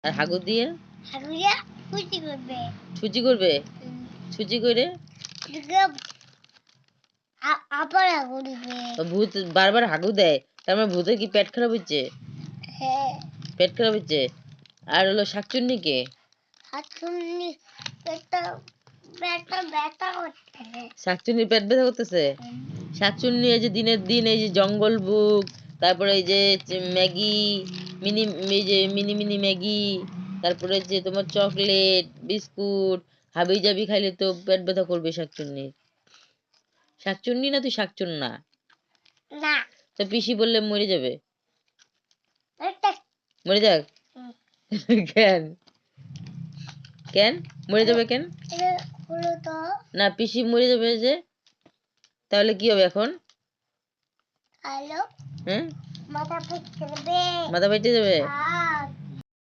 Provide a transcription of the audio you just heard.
আর হাগু দিয়ে হাগুয়া ফুচি করবে। সুজি করবে সুজি করে আবার হাগু দিবে। ভূত বারবার হাগু দেয়, তার মানে ভূতের কি পেট খারাপ হচ্ছে? হ্যাঁ পেট খারাপ হচ্ছে। আর হলো শাকচুন্নি কে? শাকচুন্নি পেটটা পেটটা ব্যথা করছে। শাকচুন্নির পেট ব্যথা করতেছে। শাকচুন্নি এই যে দিনের দিন এই যে জঙ্গল বুক, তারপরে এই যে ম্যাগি, মিনি এই যে মিনি মিনি ম্যাগি, তারপরে যে তোমার চকলেট বিস্কুট হাবি জাবি খাইলে তো পেট ব্যথা করবে শাকচুন্নির। শাকচুন্নি না তুই শাকচুন্না? না তো পিসি বললে মরে যাবে। এটা মরে যাক কেন? কেন মরে যাবে কেন? হলো তো না পিসি মরে যাবে যে, তাহলে কি হবে এখন? হ্যালো হ্যাঁ মাথা ফেটে যাবে। মাথা ফেটে যাবে।